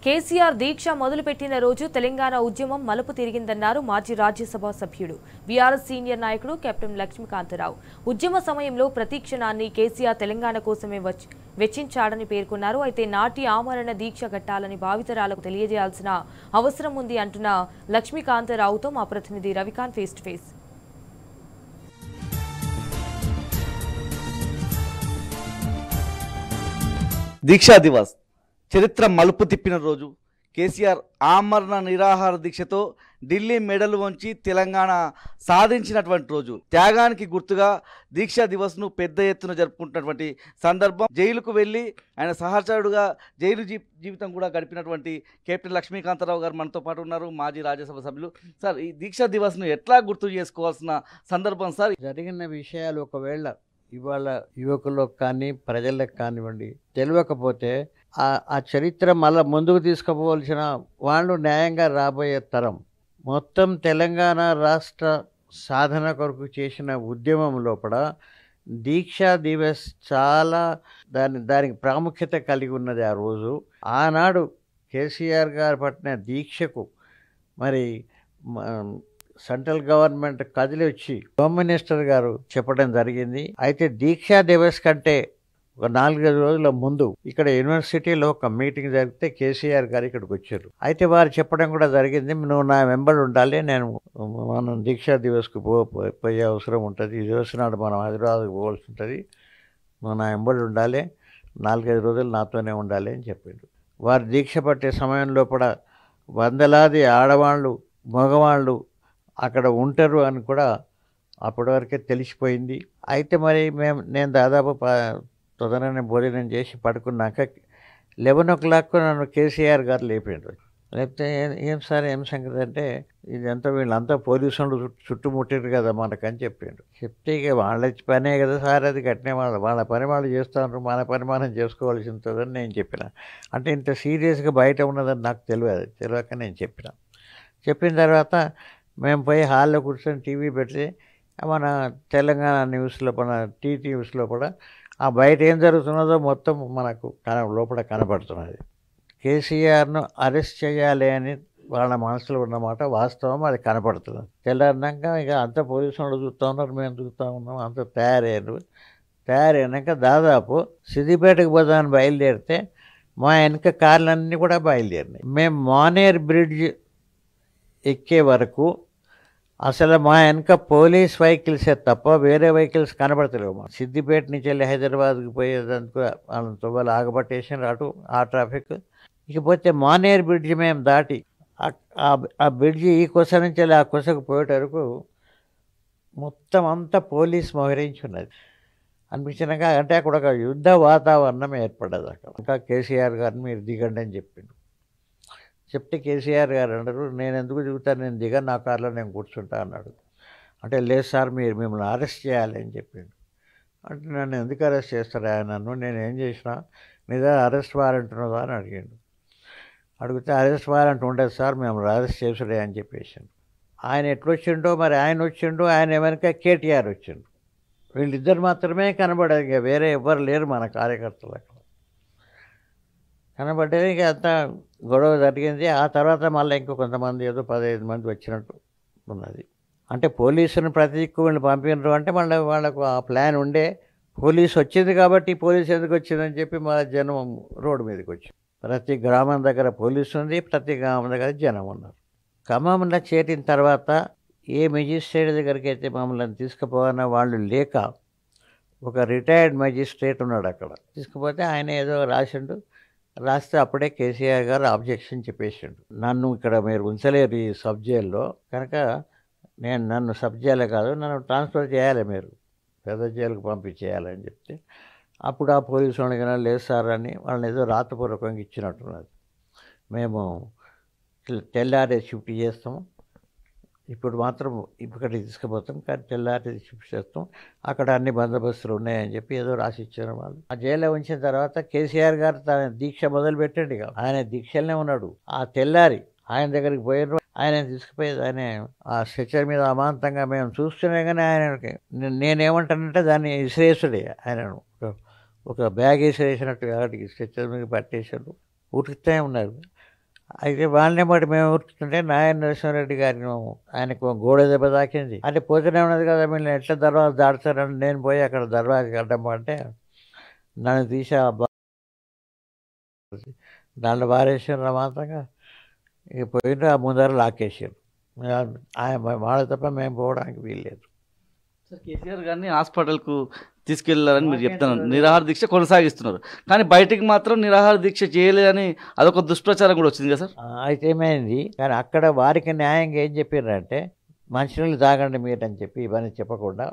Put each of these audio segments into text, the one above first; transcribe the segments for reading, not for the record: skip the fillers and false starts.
కేసీఆర్ దీక్ష మొదలుపెట్టిన రోజు తెలంగాణ ఉద్యమం మలుపు తిరిగిందన్నారు మాజీ రాజ్యసభ సభ్యుడు బీఆర్ఎస్ సీనియర్ నాయకుడు కెప్టెన్ లక్ష్మీకాంతరావు. ఉద్యమ సమయంలో ప్రతి క్షణాన్ని కేసీఆర్ తెలంగాణ కోసమే వెచ్చించాడని పేర్కొన్నారు. అయితే నాటి ఆమరణ దీక్ష కట్టాలని భావితరాలకు తెలియజేయాల్సిన అవసరం ఉంది అంటున్న లక్ష్మీకాంతరావుతో మా ప్రతినిధి రవికాంత్ ఫేస్ టు ఫేస్. దీక్షా దివస్ చరిత్ర మలుపు తిప్పిన రోజు. కేసీఆర్ ఆమరణ నిరాహార దీక్షతో ఢిల్లీ మెడలు వంచి తెలంగాణ సాధించినటువంటి రోజు. త్యాగానికి గుర్తుగా దీక్షా దివస్ను పెద్ద ఎత్తున జరుపుకుంటున్నటువంటి సందర్భం. జైలుకు వెళ్ళి ఆయన సహచరుడుగా జైలు జీవితం కూడా గడిపినటువంటి కెప్టెన్ లక్ష్మీకాంతరావు గారు మనతో పాటు ఉన్నారు, మాజీ రాజ్యసభ సభ్యులు. సార్, ఈ దీక్షా దివస్ను ఎట్లా గుర్తు చేసుకోవాల్సిన సందర్భం సార్? జరిగిన విషయాలు ఒకవేళ ఇవాళ యువకులకు కానీ ప్రజలకు కానివ్వండి తెలియకపోతే ఆ చరిత్ర మళ్ళీ ముందుకు తీసుకుపోవాల్సిన వాళ్ళు న్యాయంగా రాబోయే తరం మొత్తం తెలంగాణ రాష్ట్ర సాధన కొరకు చేసిన ఉద్యమం లోపల దీక్షా దివస్ చాలా దానికి ప్రాముఖ్యత కలిగి ఉన్నది. ఆ రోజు ఆనాడు కేసీఆర్ గారు పట్టిన దీక్షకు మరి సెంట్రల్ గవర్నమెంట్ కదిలి వచ్చి హోమ్ మినిస్టర్ గారు చెప్పడం జరిగింది. అయితే దీక్షా దివస్ కంటే ఒక 4-5 రోజుల ముందు ఇక్కడ యూనివర్సిటీలో ఒక మీటింగ్ జరిగితే కేసీఆర్ గారు ఇక్కడికి వచ్చారు. అయితే వారు చెప్పడం కూడా జరిగింది, నువ్వు నా వెంబడి ఉండాలి, మనం దీక్షా దివస్కు పోయే అవసరం ఉంటుంది, ఈ దివస్ నాడు మనం హైదరాబాద్కు పోవాల్సి ఉంటుంది, నువ్వు నా వెంబడి ఉండాలి, 4-5 రోజులు నాతోనే ఉండాలి అని చెప్పిండు. వారు దీక్ష పట్టే సమయంలో కూడా వందలాది ఆడవాళ్ళు మగవాళ్ళు అక్కడ ఉంటారు అని కూడా అప్పటి వరకే తెలిసిపోయింది. అయితే మరి నేను దాదాపు తొందరనే భోజనం చేసి పడుకున్నాక 11 o'clock నన్ను కేసీఆర్ గారు లేపిండు. లేకపోతే ఏం సార్ ఏం సంగతి అంటే, ఇదంతా వీళ్ళంతా పోలీసులు చుట్టుముట్టారు కదా మనకని చెప్పిండు. చెప్తే ఇక వాళ్ళ పనే కదా సార్, అది కట్టిన వాళ్ళ పని వాళ్ళు చేస్తున్నారు, మన పని మనం చేసుకోవాల్సి ఉంటుందని నేను చెప్పిన. అంటే ఇంత సీరియస్గా బయట ఉన్నదని నాకు తెలియక నేను చెప్పిన తర్వాత మేము పోయి హాల్లో కూర్చొని టీవీ పెడితే మన తెలంగాణ న్యూస్లో మన న్యూస్లో కూడా ఆ బయట ఏం జరుగుతున్నదో మొత్తం మనకు లోపల కనబడుతున్నది. కేసీఆర్ను అరెస్ట్ చేయాలి అని వాళ్ళ మనసులో ఉన్నమాట వాస్తవం, అది కనపడుతుంది. తెల్లారినాక ఇక అంత పోలీసు వాళ్ళు చూస్తూ ఉన్నారు, మేము చూస్తూ ఉన్నాం, అంత తయారైనాక దాదాపు సిద్దిపేటకు పోదామని బయలుదేరితే మా వెనక కార్లన్నీ కూడా బయలుదేరినాయి. మేము మానేర్ బ్రిడ్జ్ ఎక్కే వరకు అసలు మా వెనక పోలీస్ వెహికల్సే తప్ప వేరే వెహికల్స్ కనబడతలేవు. మా సిద్దిపేట నుంచి వెళ్ళి హైదరాబాద్కి పోయేదానికి వాళ్ళని తొవ్వలు ఆగబట్టేసిన అటు ఆ ట్రాఫిక్. ఇకపోతే మానేర్ బ్రిడ్జ్ మేము దాటి ఆ బ్రిడ్జి ఈ కొస నుంచి వెళ్ళి ఆ కొసకు పోయేట వరకు మొత్తం అంతా పోలీస్ మోహరించి ఉన్నది. అనిపించినాక అంటే అక్కడ ఒక యుద్ధ వాతావరణం ఏర్పడ్డది. అక్కడ ఇంకా కేసీఆర్ గారిని మీరు దిగండి అని చెప్పిండు. చెప్తే కేసీఆర్ గారు అన్నారు, నేను ఎందుకు దిగుతాను, నేను దిగా నా కార్లో నేను కూర్చుంటా అన్నాడు. అంటే లేదు సార్, మిమ్మల్ని అరెస్ట్ చేయాలి అని చెప్పిండు. అంటే నన్ను ఎందుకు అరెస్ట్ చేస్తారా నన్ను, నేను ఏం చేసినా, నీ దగ్గర అరెస్ట్ వారెంట్ ఉన్నదా అని అడిగితే అరెస్ట్ వారెంట్ ఉండదు సార్, మేము అరెస్ట్ చేసుడే అని చెప్పేసాను. ఆయన ఎట్లొచ్చిండో మరి, ఆయన వచ్చిండు, ఆయన వెనక కేటీఆర్ వచ్చిండు. వీళ్ళిద్దరు మాత్రమే కనబడారు, ఇక వేరే ఎవ్వరు లేరు మన కార్యకర్తలు అక్కడ కనబడ్డది. ఇక అంతా గొడవ జరిగింది. ఆ తర్వాత మళ్ళీ ఇంకో కొంతమంది ఏదో 15 మంది వచ్చినట్టు ఉన్నది. అంటే పోలీసుని ప్రతి వీళ్ళు పంపినారు అంటే మళ్ళీ వాళ్ళకు ఆ ప్లాన్ ఉండే, పోలీసు వచ్చింది కాబట్టి పోలీసు ఎందుకు వచ్చిందని చెప్పి మళ్ళీ జనం రోడ్డు మీదకి వచ్చి ప్రతి గ్రామం దగ్గర పోలీసు ఉంది, ప్రతి గ్రామం దగ్గర జనం ఉన్నారు. ఖమ్మంలో చేరిన తర్వాత ఏ మెజిస్ట్రేట్ దగ్గరికి అయితే మమ్మల్ని తీసుకుపోవాలన్న వాళ్ళు లేక ఒక రిటైర్డ్ మెజిస్ట్రేట్ ఉన్నాడు అక్కడ. తీసుకుపోతే ఆయన ఏదో రాస్తే అప్పుడే కేసీఆర్ గారు ఆబ్జెక్షన్ చెప్పేసిండు, నన్ను ఇక్కడ మీరు ఉంచలేరు ఈ సబ్ జైల్లో, కనుక నన్ను సబ్ జైలు కాదు, నన్ను ట్రాన్స్ఫర్ చేయాలి, మీరు పెద్ద జైలుకు పంపించేయాలని చెప్తే అప్పుడు ఆ పోలీసు వాళ్ళకి లేదు సార్ అని వాళ్ళని ఏదో రాతపూర్వకంగా ఇచ్చినట్టున్నది. మేము తెల్లారే షిఫ్ట్ చేస్తాము, ఇప్పుడు మాత్రం ఇక్కడికి తీసుకుపోతాం, కానీ తెల్లారి షిఫ్ట్ చేస్తాం, అక్కడ అన్ని బందోబస్తులు ఉన్నాయని చెప్పి ఏదో రాసి ఇచ్చారు వాళ్ళు. ఆ జైల్లో ఉంచిన తర్వాత కేసీఆర్ గారు తన దీక్ష మొదలుపెట్టండి, ఇక ఆయన దీక్షలనే ఉన్నాడు. ఆ తెల్లారి ఆయన దగ్గరికి పోయిన ఆయన తీసుకుపోయేది, ఆయన ఆ స్ట్రెచర్ మీద అమాంతంగా మేము చూస్తూనే కానీ ఆయనకి నేనేమంటానంటే దాన్ని విసిరేసుడే, ఆయనను ఒక బ్యాగ్ విసిరేసినట్టు వాటికి స్ట్రెచర్ మీద పట్టేసాడు, ఉరికితే ఉన్నారు. అయితే వాళ్ళని బట్టి మేము ఊరుకుంటుంటే నాయన నరసింహారెడ్డి గారిని ఆయనకు గోడ దెబ్బ తాకింది. అంటే పోతూనే ఉన్నది కదా, మీరు ఎట్లా దర్వాజ దాటుతారని నేను పోయి అక్కడ దర్వాజకి అడ్డం అంటే నన్ను తీసి దాంట్లో బారేసారు మాత్రంగా. ఇక పోయిన ఆ ముందర లాక్కేసారు. ఆయన వాళ్ళ తప్ప మేము పోవడానికి వీల్లేదు. సార్ కేసీఆర్ గారిని హాస్పిటల్కు తీసుకెళ్లారని మీరు చెప్తున్నారు, నిరాహార దీక్ష కొనసాగిస్తున్నారు, కానీ బయటికి మాత్రం నిరాహార దీక్ష చేయలేదని అదొక దుష్ప్రచారం కూడా వచ్చింది కదా సార్. అయితే ఏమైంది, కానీ అక్కడ వారికి న్యాయంగా ఏం చెప్పారంటే మంచినీళ్ళు తాగండి మీరు అని చెప్పి ఇవన్నీ చెప్పకుండా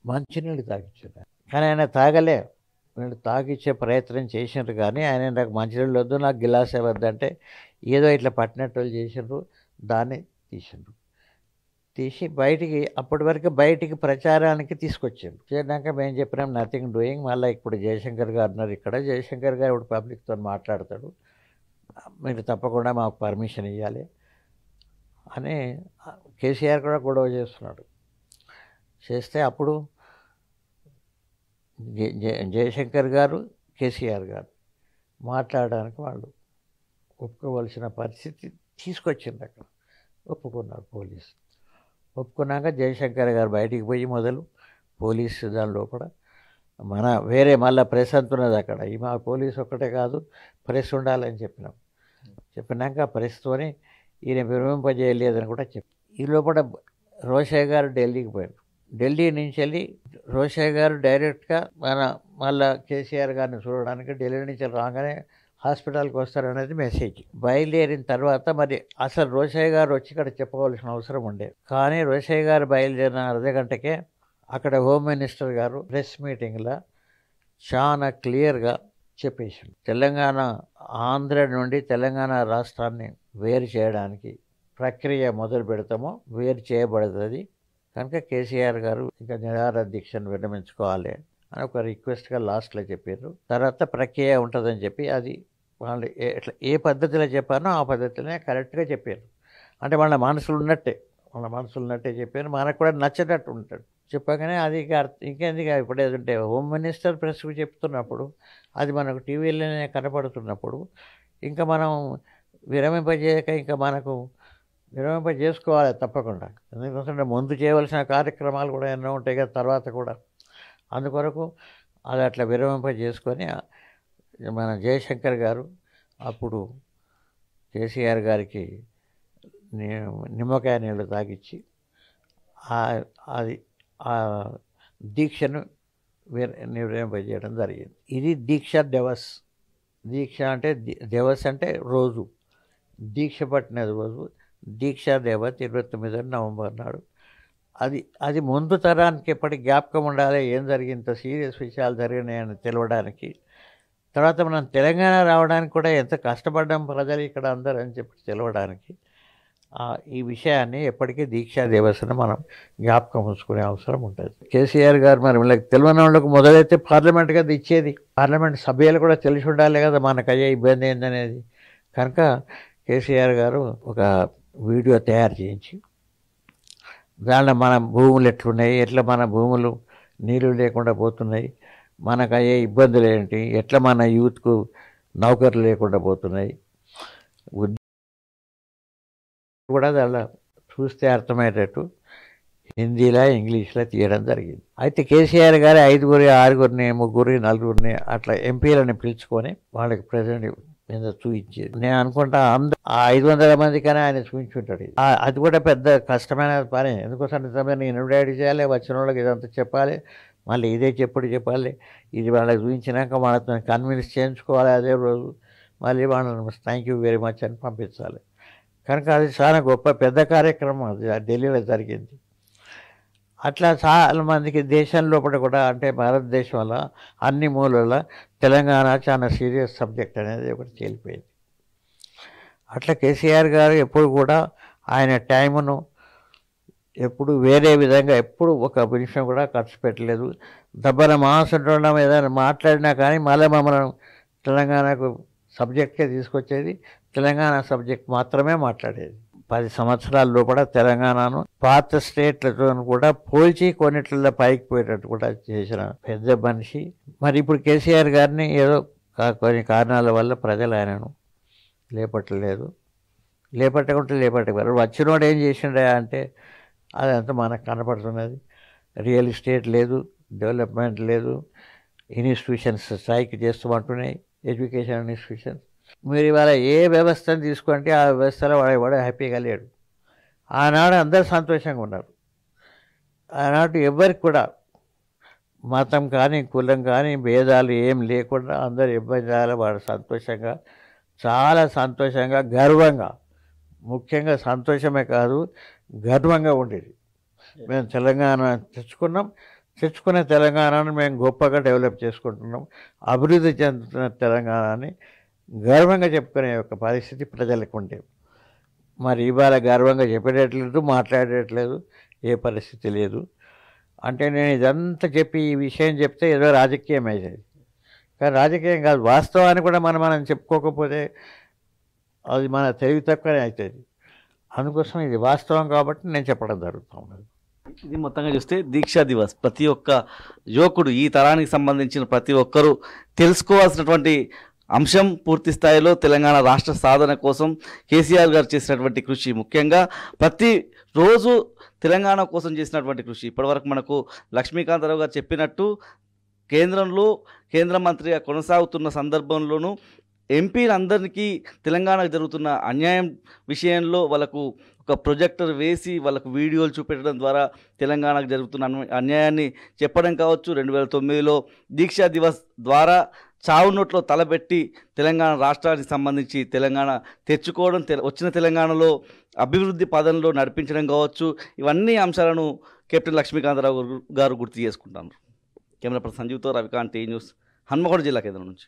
మంచినీళ్ళు తాగించారు. కానీ ఆయన తాగలే, వీళ్ళు తాగిచ్చే ప్రయత్నం చేసినారు. కానీ ఆయన నాకు మంచినీళ్ళు వద్దు, నాకు గిలాసే వద్దంటే ఏదో ఇట్లా పట్టినట్టు వాళ్ళు చేసిండ్రు. దాన్ని తీసి బయటికి అప్పటి వరకు బయటికి ప్రచారానికి తీసుకొచ్చారు. చేసినాక మేము చెప్పినాం నథింగ్ డూయింగ్. మళ్ళీ ఇప్పుడు జయశంకర్ గారు ఉన్నారు ఇక్కడ. జయశంకర్ గారు ఇప్పుడు పబ్లిక్తో మాట్లాడతాడు, మీరు తప్పకుండా మాకు పర్మిషన్ ఇవ్వాలి అని కేసీఆర్ కూడా గొడవ చేస్తున్నాడు. చేస్తే అప్పుడు జయశంకర్ గారు కేసీఆర్ గారు మాట్లాడడానికి వాళ్ళు ఒప్పుకోవలసిన పరిస్థితి తీసుకొచ్చింది. అక్కడ ఒప్పుకున్నారు పోలీసు. ఒప్పుకున్నాక జయశంకర్ గారు బయటికి పోయి మొదలు పోలీసు దాని లోపల మన వేరే మళ్ళీ ప్రెస్ అంతున్నది అక్కడ. ఈ మా పోలీసు ఒక్కటే కాదు, ప్రెస్ ఉండాలని చెప్పినాక ప్రెస్తోనే ఈయన విరమింపజేయలేదని కూడా ఈ లోపల రోషయ్య గారు ఢిల్లీకి పోయారు. ఢిల్లీ నుంచి వెళ్ళి రోషయ్య గారు డైరెక్ట్గా మళ్ళీ కేసీఆర్ గారిని చూడడానికి ఢిల్లీ నుంచి రాగానే హాస్పిటల్కి వస్తారనేది మెసేజ్. బయలుదేరిన తర్వాత మరి అసలు రోషయ్య గారు వచ్చి ఇక్కడ చెప్పవలసిన అవసరం ఉండే, కానీ రోషయ్య గారు బయలుదేరిన అర్ధగంటకే అక్కడ హోమ్ మినిస్టర్ గారు ప్రెస్ మీటింగ్లో చాలా క్లియర్గా చెప్పేసింది, తెలంగాణ ఆంధ్ర నుండి తెలంగాణ రాష్ట్రాన్ని వేరు చేయడానికి ప్రక్రియ మొదలు పెడతామో వేరు చేయబడుతుంది, కనుక కేసీఆర్ గారు ఇంకా నిరాహార దీక్షను విరమించుకోవాలి అని ఒక రిక్వెస్ట్గా లాస్ట్లో చెప్పారు. తర్వాత ప్రక్రియ ఉంటుందని చెప్పి అది వాళ్ళు ఏ పద్ధతిలో చెప్పారో ఆ పద్ధతిలోనే కరెక్ట్గా చెప్పారు. అంటే వాళ్ళ మనసులు ఉన్నట్టే చెప్పారు. మనకు కూడా నచ్చేటట్టు ఉంటాడు చెప్పగానే. అది ఇంకేందుకు ఇప్పుడు ఏదంటే హోమ్ మినిస్టర్ ప్రెస్కు చెప్తున్నప్పుడు అది మనకు టీవీలోనే కనపడుతున్నప్పుడు ఇంకా మనం విరమింపజేయక ఇంకా మనకు విరమింపజేసుకోవాలి తప్పకుండా. ఎందుకంటే ముందు చేయవలసిన కార్యక్రమాలు కూడా ఎన్నో ఉంటాయి కదా తర్వాత కూడా. అందుకొరకు అది అట్లా విరమింపజేసుకొని మన జయశంకర్ గారు అప్పుడు కేసీఆర్ గారికి నిమ్మకాయ నీళ్ళు తాగిచ్చి అది ఆ దీక్షను విరమింపజేయడం జరిగింది. ఇది దీక్ష దివస్. దీక్ష అంటే దివస్ అంటే రోజు, దీక్ష పట్టినది రోజు. దీక్షా దేవత్ 29 నవంబర్ నాడు. అది ముందు తరానికి ఎప్పటికి జ్ఞాపకం ఉండాలి, ఏం జరిగిందో సీరియస్ విషయాలు జరిగినాయని తెలవడానికి. తర్వాత మనం తెలంగాణ రావడానికి కూడా ఎంత కష్టపడ్డాం ప్రజలు ఇక్కడ అందరూ అని చెప్పి తెలవడానికి ఈ విషయాన్ని ఎప్పటికీ దీక్షా దివస్ను మనం జ్ఞాపకం ఉంచుకునే అవసరం ఉంటుంది. కేసీఆర్ గారు మరి వీళ్ళకి తెలియని వాళ్ళకు మొదలైతే పార్లమెంట్ కదా ఇచ్చేది, పార్లమెంట్ సభ్యులు కూడా తెలిసి ఉండాలి కదా మనకు అయ్యే ఇబ్బంది ఏందనేది. కనుక కేసీఆర్ గారు ఒక వీడియో తయారు చేయించి దాంట్లో మన భూములు ఎట్లున్నాయి, ఎట్లా మన భూములు నీళ్ళు లేకుండా పోతున్నాయి, మనకు అయ్యే ఇబ్బందులు ఏంటి, ఎట్లా మన యూత్కు నౌకర్లు లేకుండా పోతున్నాయి కూడా దాంట్లో చూస్తే అర్థమయ్యేటట్టు హిందీలో ఇంగ్లీష్లో తీయడం జరిగింది. అయితే కేసీఆర్ గారు 5 6 3 4 అట్లా ఎంపీలను పిలుచుకొని వాళ్ళకి ప్రెసిడెంట్ మీద చూపించేది. నేను అనుకుంటా 500 మందికైనా ఆయన చూపించుంటాడు. అది కూడా పెద్ద కష్టమైన పని. ఎందుకోసం నేను డాడీ చేయాలి, వచ్చిన వాళ్ళకి ఇదంతా చెప్పాలి, మళ్ళీ ఇదే చెప్పాలి, ఇది వాళ్ళకి చూపించినాక వాళ్ళతో కన్విన్స్ చేయించుకోవాలి అదే రోజు, మళ్ళీ వాళ్ళని థ్యాంక్ యూ వెరీ మచ్ అని పంపించాలి. కనుక అది చాలా గొప్ప పెద్ద కార్యక్రమం అది ఢిల్లీలో జరిగింది. అట్లా చాలా మందికి దేశం లోపల కూడా అంటే భారతదేశంలో అన్ని మూలల తెలంగాణ చాలా సీరియస్ సబ్జెక్ట్ అనేది ఒకటి తేలిపోయింది. అట్లా కేసీఆర్ గారు ఎప్పుడు కూడా ఆయన టైమును ఎప్పుడు వేరే విధంగా ఎప్పుడు ఒక నిమిషం కూడా ఖర్చు పెట్టలేదు. దబ్బన మహాసంటోళ్ళం ఏదైనా మాట్లాడినా కానీ మళ్ళీ మమ్మల్ని తెలంగాణకు సబ్జెక్ట్కే తీసుకొచ్చేది, తెలంగాణ సబ్జెక్ట్ మాత్రమే మాట్లాడేది. 10 సంవత్సరాల లోపల తెలంగాణను పాత స్టేట్లతో కూడా పోల్చి కొన్నిట్లలో పైకి పోయేటట్టు కూడా చేసిన పెద్ద మనిషి. మరి ఇప్పుడు కేసీఆర్ గారిని ఏదో కొన్ని కారణాల వల్ల ప్రజలు ఆయనను లేపట్లేదు. లేపట్టకుంటే వచ్చినోడు ఏం చేసిండే అంటే అదంతా మనకు కనపడుతున్నది. రియల్ ఎస్టేట్ లేదు, డెవలప్మెంట్ లేదు, ఇన్స్టిట్యూషన్స్ స్ట్రైక్ చేస్తామంటున్నాయి, ఎడ్యుకేషన్ ఇన్స్టిట్యూషన్స్. మీరు ఇవాళ ఏ వ్యవస్థను తీసుకుంటే ఆ వ్యవస్థలో వాడు హ్యాపీగా లేడు. ఆనాడు అందరు సంతోషంగా ఉన్నారు. ఆనాడు ఎవరికి కూడా మతం కానీ కులం కానీ భేదాలు ఏం లేకుండా అందరు ఇబ్బంది వాడు సంతోషంగా, చాలా సంతోషంగా, గర్వంగా, ముఖ్యంగా సంతోషమే కాదు గర్వంగా ఉండేది. మేము తెలంగాణ తెచ్చుకున్న తెలంగాణను మేము గొప్పగా డెవలప్ చేసుకుంటున్నాం, అభివృద్ధి చెందుతున్న తెలంగాణని గర్వంగా చెప్పుకునే ఒక పరిస్థితి ప్రజలకు ఉండేది. మరి ఇవాళ గర్వంగా చెప్పేటట్లేదు, మాట్లాడేటట్లేదు, ఏ పరిస్థితి లేదు. అంటే నేను ఇదంతా చెప్పి ఈ విషయం చెప్తే ఏదో రాజకీయం అయ్యేది, కానీ రాజకీయం కాదు, వాస్తవాన్ని కూడా మనం చెప్పుకోకపోతే అది మన తెలివి తక్కువనే అవుతుంది. అందుకోసం ఇది వాస్తవం కాబట్టి నేను చెప్పడం జరుగుతుంది. ఇది మొత్తంగా చూస్తే దీక్షా దివస్ ప్రతి ఒక్క యువకుడు, ఈ తరానికి సంబంధించిన ప్రతి ఒక్కరూ తెలుసుకోవాల్సినటువంటి అంశం. పూర్తి స్థాయిలో తెలంగాణ రాష్ట్ర సాధన కోసం కేసీఆర్ గారు చేసినటువంటి కృషి, ముఖ్యంగా ప్రతి రోజు తెలంగాణ కోసం చేసినటువంటి కృషి. ఇప్పటివరకు మనకు లక్ష్మీకాంతరావు గారు చెప్పినట్టు కేంద్రంలో కేంద్ర మంత్రిగా కొనసాగుతున్న సందర్భంలోనూ ఎంపీలందరికీ తెలంగాణకు జరుగుతున్న అన్యాయం విషయంలో వాళ్ళకు ఒక ప్రొజెక్టర్ వేసి వాళ్ళకు వీడియోలు చూపెట్టడం ద్వారా తెలంగాణకు జరుగుతున్న అన్యాయాన్ని చెప్పడం కావచ్చు. 2009లో దీక్షా దివస్ ద్వారా చావు నోట్లో తలపెట్టి తెలంగాణ రాష్ట్రానికి సంబంధించి తెలంగాణ తెచ్చుకోవడం, వచ్చిన తెలంగాణలో అభివృద్ధి పదంలో నడిపించడం కావచ్చు. ఇవన్నీ అంశాలను కెప్టెన్ లక్ష్మీకాంతరావు గారు గుర్తు చేసుకుంటారు. కెమెరా పర్సన్ సంజీవ్తో రవికాంత్, టీ న్యూస్, హన్మకొండ జిల్లా కేంద్రం నుంచి.